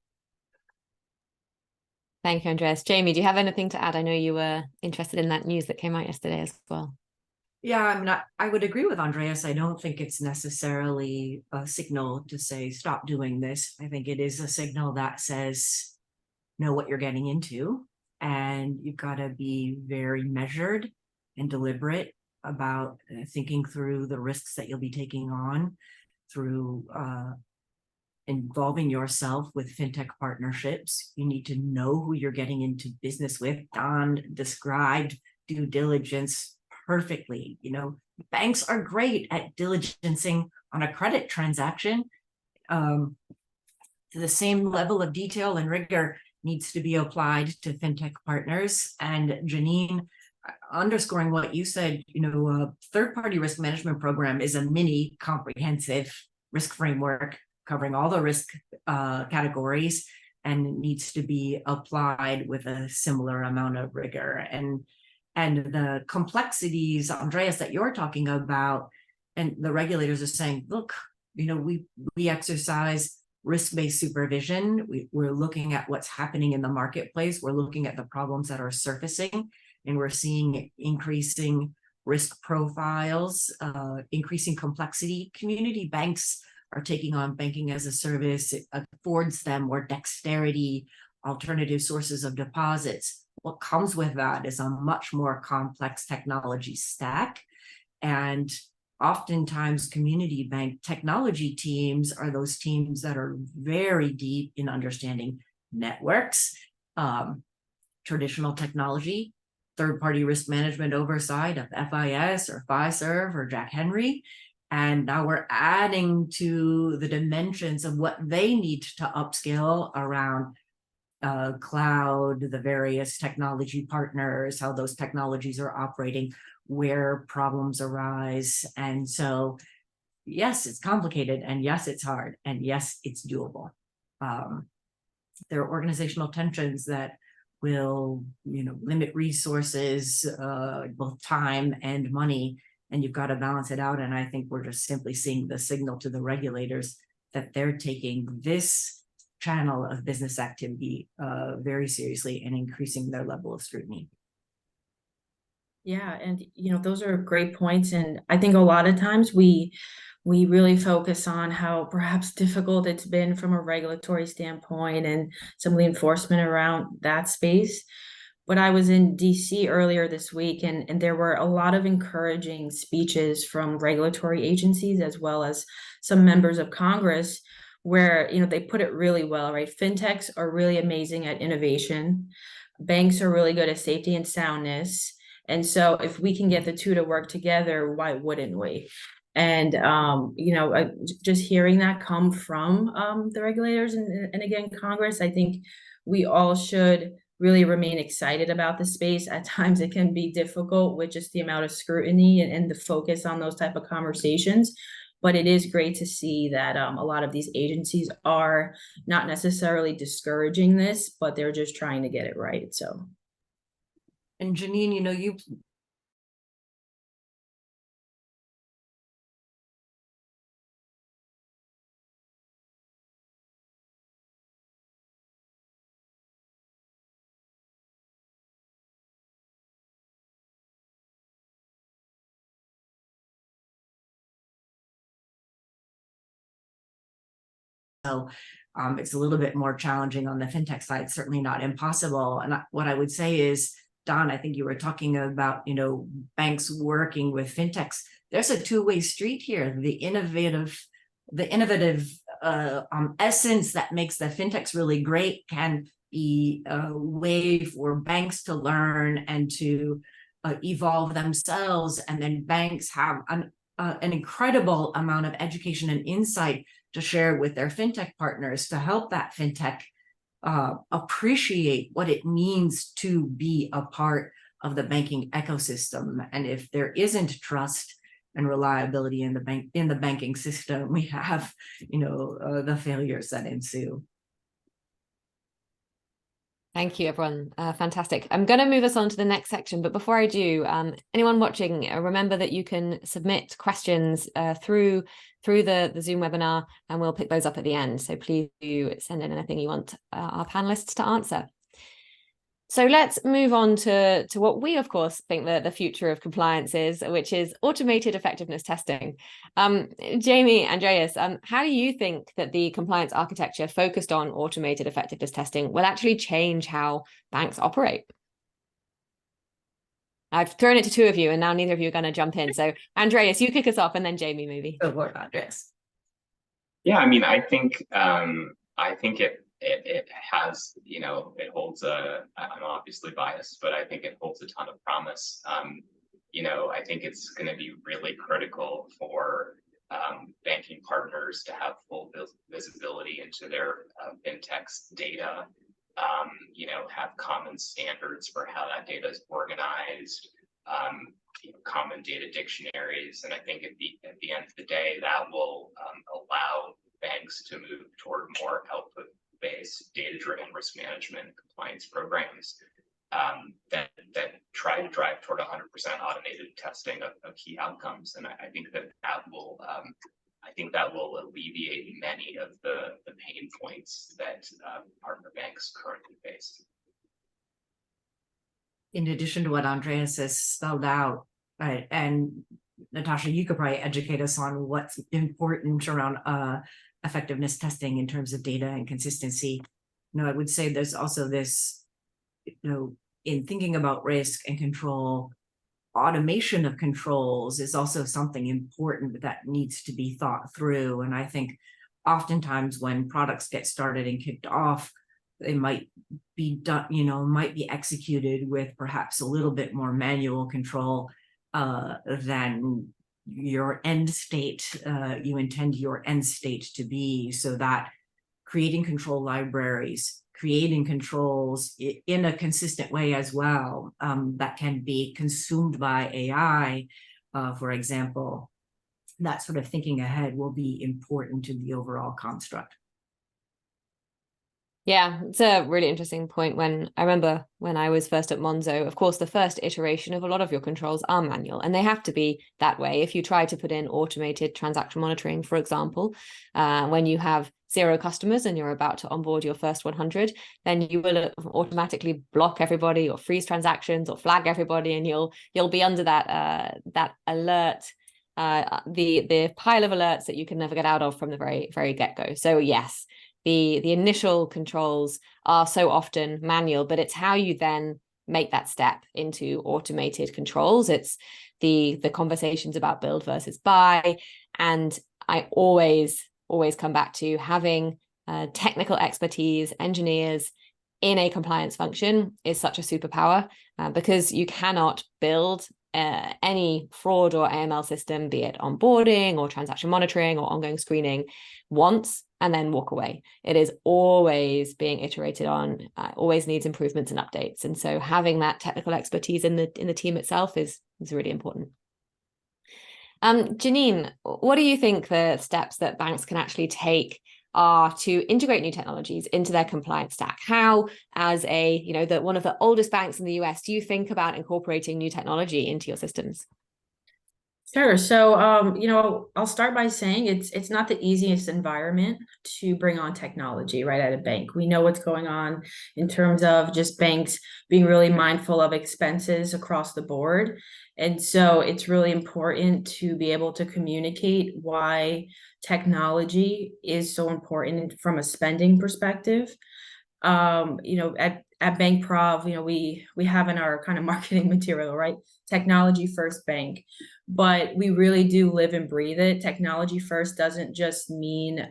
Thank you, Andreas. Jamie, do you have anything to add? I know you were interested in that news that came out yesterday as well. Yeah, I mean, I would agree with Andreas. I don't think it's necessarily a signal to say, stop doing this. I think it is a signal that says, know what you're getting into, and you've got to be very measured and deliberate about thinking through the risks that you'll be taking on through involving yourself with fintech partnerships. You need to know who you're getting into business with. Don described due diligence perfectly. You know, banks are great at diligencing on a credit transaction. The same level of detail and rigor needs to be applied to fintech partners. And Janine, underscoring what you said, you know, a third-party risk management program is a mini comprehensive risk framework covering all the risk categories, and needs to be applied with a similar amount of rigor. And the complexities, Andreas, that you're talking about, and the regulators are saying, look, you know, we exercise risk-based supervision. We're looking at what's happening in the marketplace. We're looking at the problems that are surfacing, and we're seeing increasing risk profiles, increasing complexity. Community banks are taking on banking as a service. It affords them more dexterity, alternative sources of deposits. What comes with that is a much more complex technology stack. And oftentimes community bank technology teams are those teams that are very deep in understanding networks, traditional technology, third-party risk management oversight of FIS or Fiserv or Jack Henry. And now we're adding to the dimensions of what they need to upscale around cloud, the various technology partners, how those technologies are operating, where problems arise. And so, yes, it's complicated, and yes, it's hard, and yes, it's doable. There are organizational tensions that will, you know, limit resources, both time and money, and you've got to balance it out. And I think we're just simply seeing the signal to the regulators that they're taking this channel of business activity very seriously and increasing their level of scrutiny. Yeah, and you know, those are great points. And I think a lot of times we really focus on how perhaps difficult it's been from a regulatory standpoint and some of the enforcement around that space. But I was in DC earlier this week, and there were a lot of encouraging speeches from regulatory agencies as well as some members of Congress, where, you know, they put it really well, right? Fintechs are really amazing at innovation. Banks are really good at safety and soundness. And so if we can get the two to work together, why wouldn't we? And, you know, just hearing that come from the regulators and again, Congress, I think we all should really remain excited about the space. At times it can be difficult with just the amount of scrutiny and the focus on those type of conversations. But it is great to see that a lot of these agencies are not necessarily discouraging this, but they're just trying to get it right. So. And Janine, you know, you so it's a little bit more challenging on the fintech side, certainly not impossible. And what I would say is, Don, I think you were talking about, you know, banks working with fintechs. There's a two-way street here. The innovative essence that makes the fintechs really great can be a way for banks to learn and to evolve themselves. And then banks have an incredible amount of education and insight to share with their fintech partners to help that fintech appreciate what it means to be a part of the banking ecosystem. And if there isn't trust and reliability in the banking system, we have, you know, the failures that ensue. Thank you, everyone. Fantastic. I'm going to move us on to the next section, but before I do, anyone watching, remember that you can submit questions through the Zoom webinar, and we'll pick those up at the end. So please do send in anything you want our panelists to answer. So let's move on to what we, of course, think the future of compliance is, which is automated effectiveness testing. Jamie, Andreas, how do you think that the compliance architecture focused on automated effectiveness testing will actually change how banks operate? I've thrown it to two of you, and now neither of you are going to jump in. So, Andreas, you kick us off, and then Jamie, maybe. Go for it, Andreas. Yeah, I mean, I think it has, it holds I'm obviously biased, but I think it holds a ton of promise. I think it's going to be really critical for banking partners to have full visibility into their fintech's data, have common standards for how that data is organized, common data dictionaries. And I think at the end of the day, that will allow banks to move toward more output-based, data-driven risk management and compliance programs that try to drive toward 100% automated testing of key outcomes. And I think that will alleviate many of the pain points that partner banks currently face. In addition to what Andreas has spelled out, right, and Natasha, you could probably educate us on what's important around effectiveness testing in terms of data and consistency. I would say there's also this, in thinking about risk and control, automation of controls is also something important that needs to be thought through. And I think oftentimes when products get started and kicked off, they might be done, might be executed with perhaps a little bit more manual control than your end state, you intend your end state to be, so that creating control libraries, creating controls in a consistent way as well, that can be consumed by AI, for example, that sort of thinking ahead will be important to the overall construct. Yeah, it's a really interesting point. I remember when I was first at Monzo, of course, the first iteration of a lot of your controls are manual, and they have to be that way. If you try to put in automated transaction monitoring, for example, when you have 0 customers and you're about to onboard your first 100, then you will automatically block everybody or freeze transactions or flag everybody, and you'll be under that alert, the pile of alerts that you can never get out of from the very get-go. So yes, the initial controls are so often manual, but it's how you then make that step into automated controls. It's the conversations about build versus buy. And I always come back to having technical expertise, engineers in a compliance function is such a superpower, because you cannot build any fraud or AML system, be it onboarding or transaction monitoring or ongoing screening, once and then walk away. It is always being iterated on, always needs improvements and updates. And so having that technical expertise in the team itself is really important. Janine, what do you think the steps that banks can actually take are to integrate new technologies into their compliance stack? How, as one of the oldest banks in the US, do you think about incorporating new technology into your systems? Sure. So, I'll start by saying it's not the easiest environment to bring on technology right at a bank. We know what's going on in terms of just banks being really mindful of expenses across the board. And so it's really important to be able to communicate why technology is so important from a spending perspective. At BankProv, we have in our kind of marketing material, right? Technology first bank, but we really do live and breathe it. Technology first doesn't just mean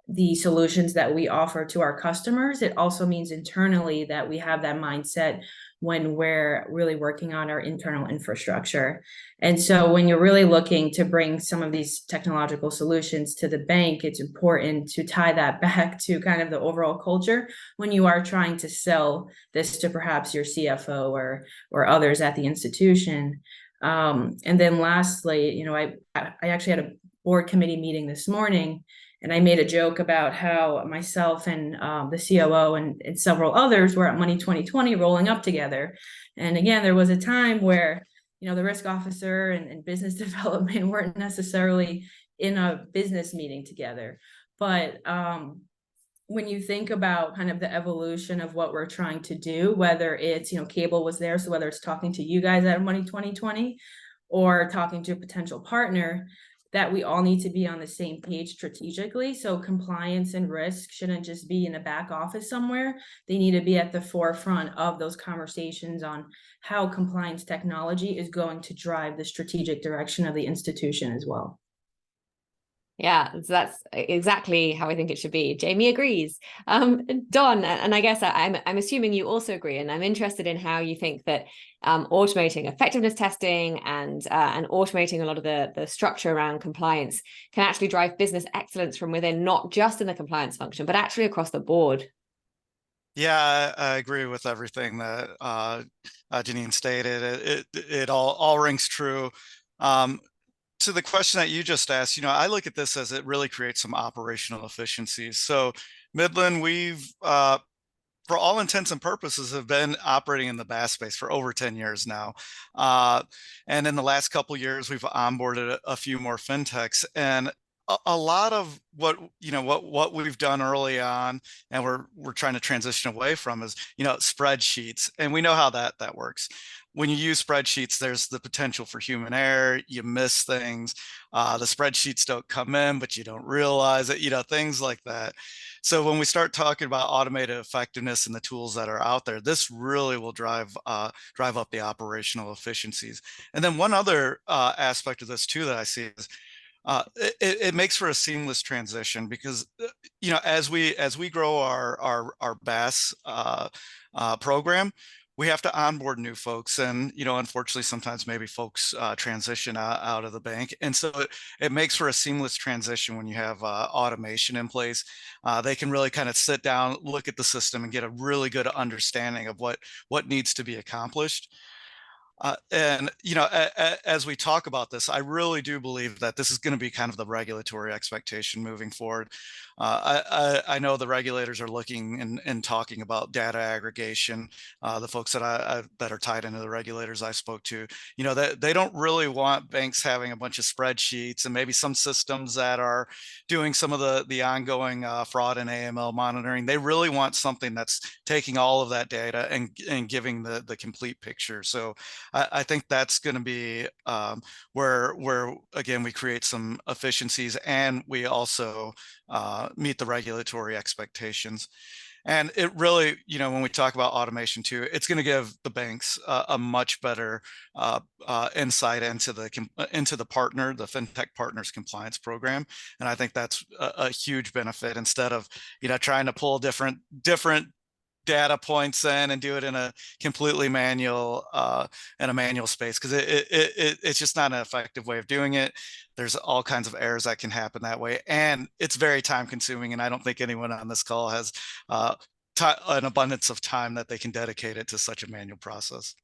the solutions that we offer to our customers. It also means internally that we have that mindset when we're really working on our internal infrastructure. And so when you're really looking to bring some of these technological solutions to the bank, it's important to tie that back to kind of the overall culture when you are trying to sell this to perhaps your CFO or others at the institution. And then lastly, I actually had a board committee meeting this morning, and I made a joke about how myself and the COO and several others were at Money 2020 rolling up together. And again, there was a time where, the risk officer and business development weren't necessarily in a business meeting together. But when you think about kind of the evolution of what we're trying to do, whether it's, Cable was there, so whether it's talking to you guys at Money 2020 or talking to a potential partner, that we all need to be on the same page strategically. So compliance and risk shouldn't just be in the back office somewhere. They need to be at the forefront of those conversations on how compliance technology is going to drive the strategic direction of the institution as well. Yeah, so that's exactly how I think it should be. Jamie agrees. Don, and I guess I'm assuming you also agree, and I'm interested in how you think that automating effectiveness testing and automating a lot of the structure around compliance can actually drive business excellence from within, not just in the compliance function, but actually across the board. Yeah, I agree with everything that Janine stated. It all rings true. To the question that you just asked, I look at this as it really creates some operational efficiencies. So Midland, we've, for all intents and purposes, have been operating in the BaaS space for over 10 years now. And in the last couple of years, we've onboarded a few more fintechs, and a lot of what we've done early on, and we're trying to transition away from, is spreadsheets, and we know how that works. When you use spreadsheets, there's the potential for human error. You miss things. The spreadsheets don't come in, but you don't realize it. Things like that. So when we start talking about automated effectiveness and the tools that are out there, this really will drive up the operational efficiencies. And then one other aspect of this too that I see is it makes for a seamless transition, because as we grow our BaaS program, we have to onboard new folks, and unfortunately sometimes maybe folks transition out of the bank, and so it makes for a seamless transition when you have automation in place. They can really kind of sit down, look at the system, and get a really good understanding of what needs to be accomplished. And as we talk about this, I really do believe that this is going to be kind of the regulatory expectation moving forward. I know the regulators are looking and talking about data aggregation. The folks that are tied into the regulators I spoke to, that they don't really want banks having a bunch of spreadsheets and maybe some systems that are doing some of the ongoing fraud and AML monitoring. They really want something that's taking all of that data and giving the complete picture. So I think that's going to be where again we create some efficiencies, and we also meet the regulatory expectations. And it really, when we talk about automation too, it's going to give the banks a much better insight into the fintech partners compliance program. And I think that's a huge benefit, instead of trying to pull different data points in and do it in a completely manual space, because it's just not an effective way of doing it. There's all kinds of errors that can happen that way, and it's very time consuming, and I don't think anyone on this call has an abundance of time that they can dedicate it to such a manual process.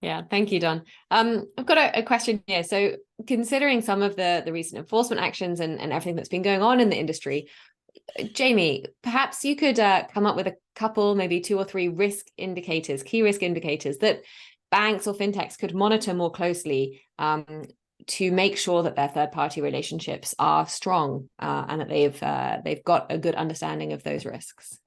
Yeah, thank you, Don. I've got a question here. So considering some of the recent enforcement actions and everything that's been going on in the industry, Jamie, perhaps you could come up with a couple, maybe 2 or 3 key risk indicators that banks or fintechs could monitor more closely to make sure that their third-party relationships are strong and that they've got a good understanding of those risks.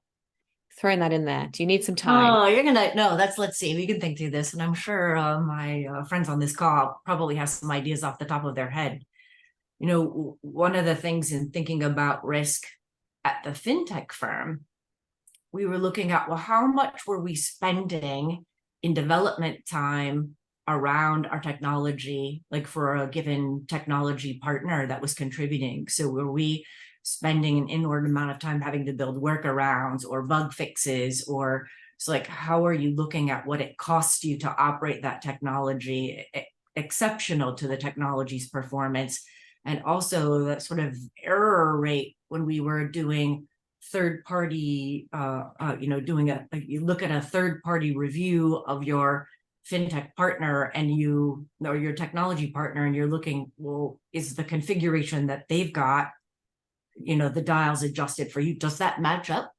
Throwing that in there. Do you need some time? Oh, let's see. We can think through this, and I'm sure my friends on this call probably have some ideas off the top of their head. One of the things in thinking about risk at the fintech firm, we were looking at, well, how much were we spending in development time around our technology, like for a given technology partner that was contributing? So were we spending an inordinate amount of time having to build workarounds or bug fixes, or it's like, how are you looking at what it costs you to operate that technology exceptional to the technology's performance? And also that sort of error rate when we were doing third party, you look at a third party review of your fintech partner and or your technology partner, and you're looking, well, is the configuration that they've got, the dials adjusted for you, does that match up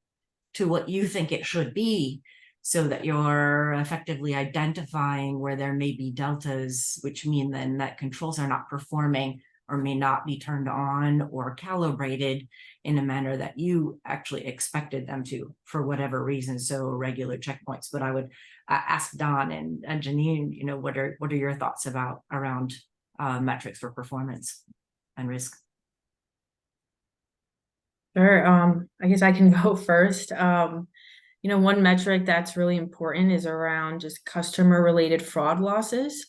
to what you think it should be, so that you're effectively identifying where there may be deltas, which mean then that controls are not performing or may not be turned on or calibrated in a manner that you actually expected them to, for whatever reason. So regular checkpoints. But I would ask Don and Janine, what are your thoughts around metrics for performance and risk? Sure. I guess I can go first. One metric that's really important is around just customer related fraud losses.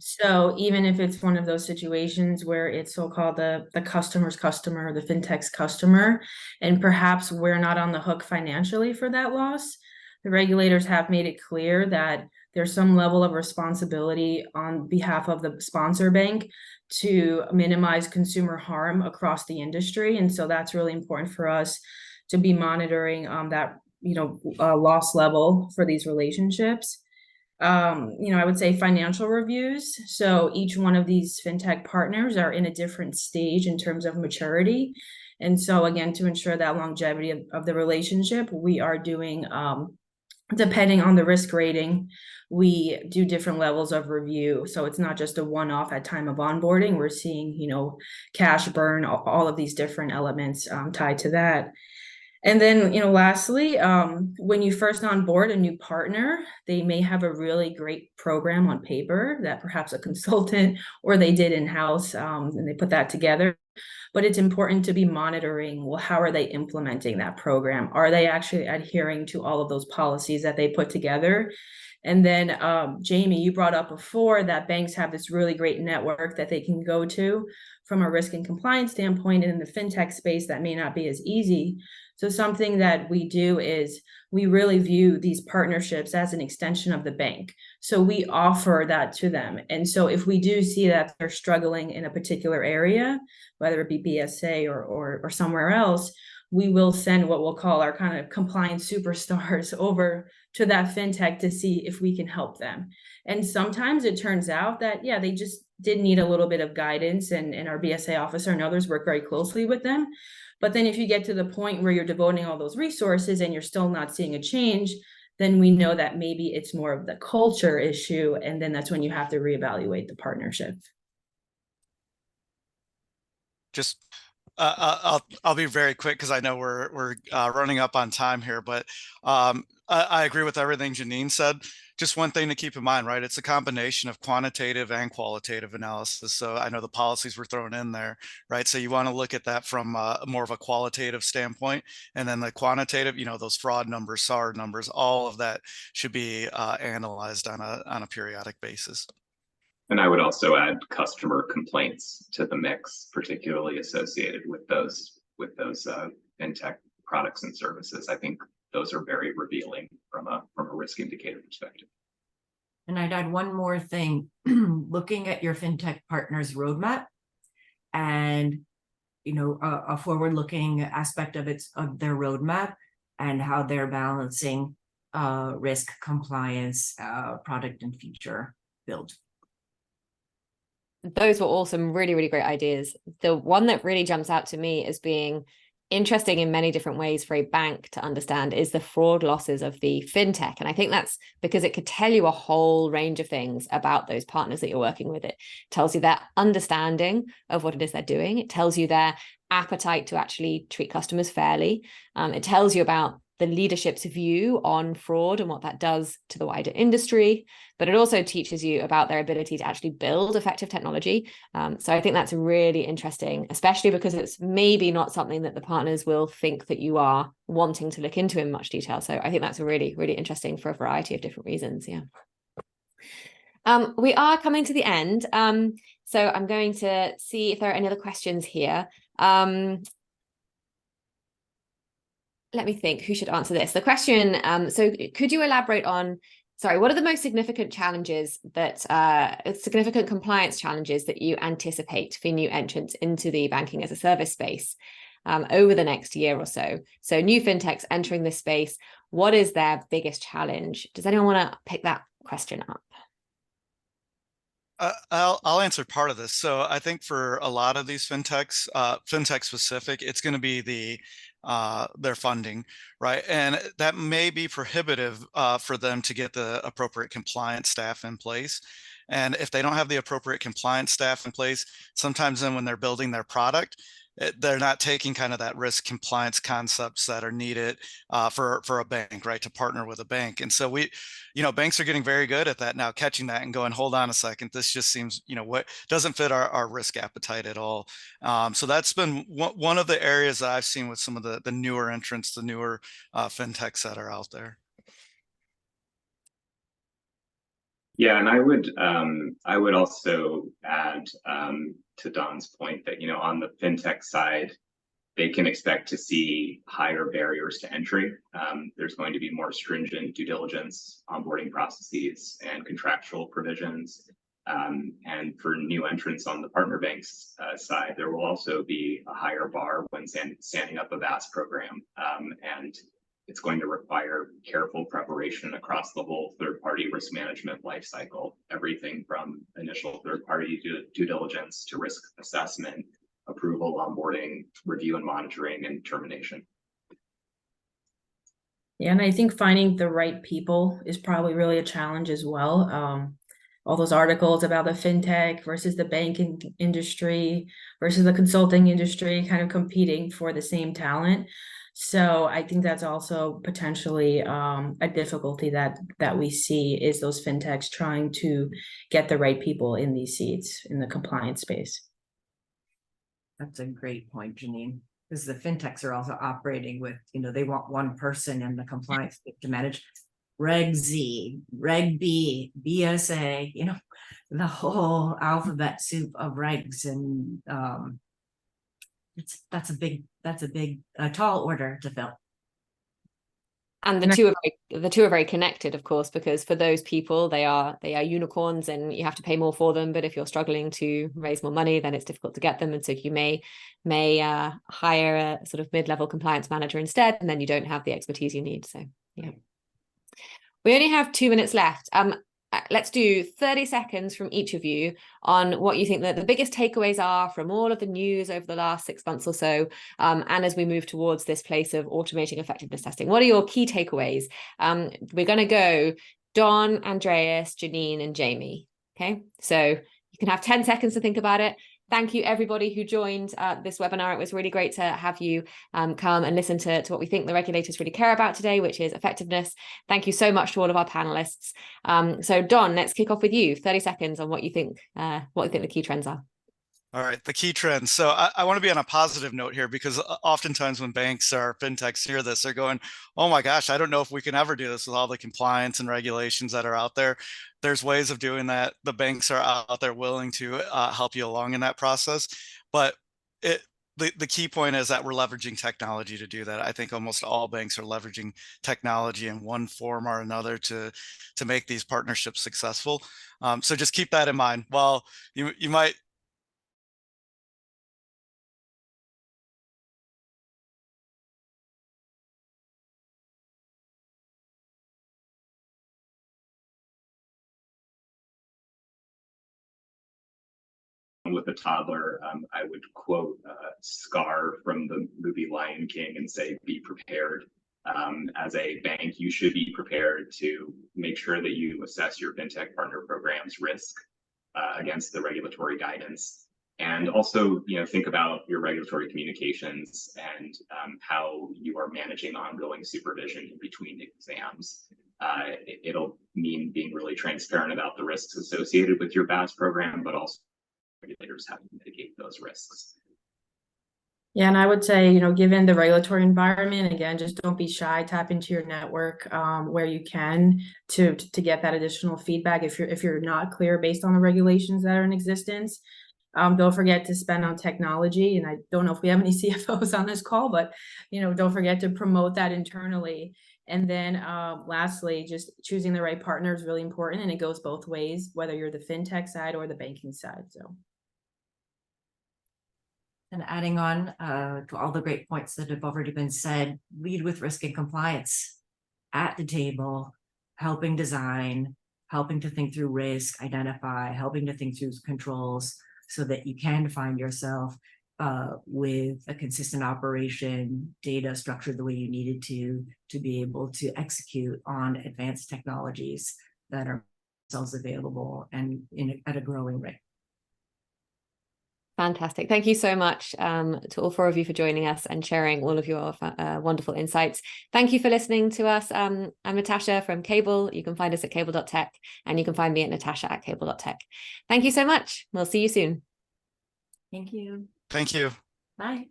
So even if it's one of those situations where it's so-called the customer's customer, the fintech's customer, and perhaps we're not on the hook financially for that loss, the regulators have made it clear that there's some level of responsibility on behalf of the sponsor bank to minimize consumer harm across the industry. And so that's really important for us to be monitoring that loss level for these relationships. I would say financial reviews. So each one of these fintech partners are in a different stage in terms of maturity. And so again, to ensure that longevity of the relationship, we are doing, depending on the risk rating, we do different levels of review. So it's not just a one-off at time of onboarding. We're seeing, cash burn, all of these different elements tied to that. And then, lastly, when you first onboard a new partner, they may have a really great program on paper that perhaps a consultant or they did in-house, and they put that together. But it's important to be monitoring, well, how are they implementing that program? Are they actually adhering to all of those policies that they put together? And then, Jamie, you brought up before that banks have this really great network that they can go to from a risk and compliance standpoint. And in the fintech space, that may not be as easy. So something that we do is we really view these partnerships as an extension of the bank. So we offer that to them. And so if we do see that they're struggling in a particular area, whether it be BSA or somewhere else, we will send what we'll call our kind of compliance superstars over to that fintech to see if we can help them. And sometimes it turns out that, yeah, they just did need a little bit of guidance, and our BSA officer and others work very closely with them. But then if you get to the point where you're devoting all those resources and you're still not seeing a change, then we know that maybe it's more of the culture issue. And then that's when you have to reevaluate the partnership. Just I'll be very quick because I know we're running up on time here, but I agree with everything Janine said. Just one thing to keep in mind, right? It's a combination of quantitative and qualitative analysis. So I know the policies were thrown in there, right? So you want to look at that from more of a qualitative standpoint, and then the quantitative, those fraud numbers, SAR numbers, all of that should be analyzed on a periodic basis. And I would also add customer complaints to the mix, particularly associated with those fintech products and services. I think those are very revealing from a risk indicator perspective. And I'd add one more thing, looking at your fintech partners roadmap and a forward-looking aspect of their roadmap and how they're balancing risk, compliance, product and feature build. Those were all some really, really great ideas. The one that really jumps out to me as being interesting in many different ways for a bank to understand is the fraud losses of the fintech. And I think that's because it could tell you a whole range of things about those partners that you're working with. It tells you their understanding of what it is they're doing. It tells you their appetite to actually treat customers fairly. It tells you about the leadership's view on fraud and what that does to the wider industry, but it also teaches you about their ability to actually build effective technology. So I think that's really interesting, especially because it's maybe not something that the partners will think that you are wanting to look into in much detail. So I think that's really, really interesting for a variety of different reasons. Yeah. We are coming to the end. So I'm going to see if there are any other questions here. Let me think who should answer this. The question, so could you elaborate on, what are the most significant challenges significant compliance challenges that you anticipate for new entrants into the banking as a service space over the next year or so? So new fintechs entering this space, what is their biggest challenge? Does anyone want to pick that question up? I'll answer part of this. So I think for a lot of these fintechs, fintech specific, it's going to be their funding, right? And that may be prohibitive for them to get the appropriate compliance staff in place. And if they don't have the appropriate compliance staff in place, sometimes then when they're building their product, they're not taking kind of that risk compliance concepts that are needed for a bank, right, to partner with a bank. And so banks are getting very good at that now, catching that and going, hold on a second, this just seems, what doesn't fit our risk appetite at all. So that's been one of the areas that I've seen with some of the newer entrants, the newer fintechs that are out there. Yeah, and I would also add to Don's point that, on the fintech side, they can expect to see higher barriers to entry. There's going to be more stringent due diligence, onboarding processes, and contractual provisions. And for new entrants on the partner banks side, there will also be a higher bar when standing up a VAS program. And it's going to require careful preparation across the whole third-party risk management lifecycle, everything from initial third-party due diligence to risk assessment, approval, onboarding, review and monitoring, and termination. Yeah, and I think finding the right people is probably really a challenge as well. All those articles about the fintech versus the banking industry versus the consulting industry kind of competing for the same talent. So I think that's also potentially a difficulty that we see is those fintechs trying to get the right people in these seats in the compliance space. That's a great point, Janine, because the fintechs are also operating with, they want one person in the compliance to manage Reg Z, Reg B, BSA, the whole alphabet soup of regs. And that's a big, tall order to fill. And the two are very connected, of course, because for those people, they are unicorns and you have to pay more for them. But if you're struggling to raise more money, then it's difficult to get them. And so you may hire a sort of mid-level compliance manager instead, and then you don't have the expertise you need. So yeah. We only have 2 minutes left. Let's do 30 seconds from each of you on what you think that the biggest takeaways are from all of the news over the last 6 months or so. And as we move towards this place of automating effectiveness testing, what are your key takeaways? We're going to go Don, Andreas, Janine, and Jamie. Okay, so you can have 10 seconds to think about it. Thank you, everybody who joined this webinar. It was really great to have you come and listen to what we think the regulators really care about today, which is effectiveness. Thank you so much to all of our panelists. So Don, let's kick off with you. 30 seconds on what you think the key trends are. All right, the key trends. So I want to be on a positive note here, because oftentimes when banks or fintechs hear this, they're going, oh my gosh, I don't know if we can ever do this with all the compliance and regulations that are out there. There's ways of doing that. The banks are out there willing to help you along in that process. But the key point is that we're leveraging technology to do that. I think almost all banks are leveraging technology in one form or another to make these partnerships successful. So just keep that in mind. While you might with a toddler, I would quote Scar from the movie Lion King and say, be prepared. As a bank, you should be prepared to make sure that you assess your fintech partner program's risk against the regulatory guidance. And also, think about your regulatory communications and how you are managing ongoing supervision in between exams. It'll mean being really transparent about the risks associated with your VAS program, but also regulators have to mitigate those risks. Yeah, and I would say, given the regulatory environment, again, just don't be shy, tap into your network where you can to get that additional feedback. If you're not clear based on the regulations that are in existence, don't forget to spend on technology. And I don't know if we have any CFOs on this call, but, don't forget to promote that internally. And then lastly, just choosing the right partner is really important. And it goes both ways, whether you're the fintech side or the banking side. So. And adding on to all the great points that have already been said, lead with risk and compliance at the table, helping design, helping to think through risk, identify, helping to think through controls so that you can find yourself with a consistent operation, data structured the way you needed to be able to execute on advanced technologies that are themselves available and at a growing rate. Fantastic. Thank you so much to all four of you for joining us and sharing all of your wonderful insights. Thank you for listening to us. I'm Natasha from Cable. You can find us at cable.tech, and you can find me at natasha@cable.tech. Thank you so much. We'll see you soon. Thank you. Thank you. Bye.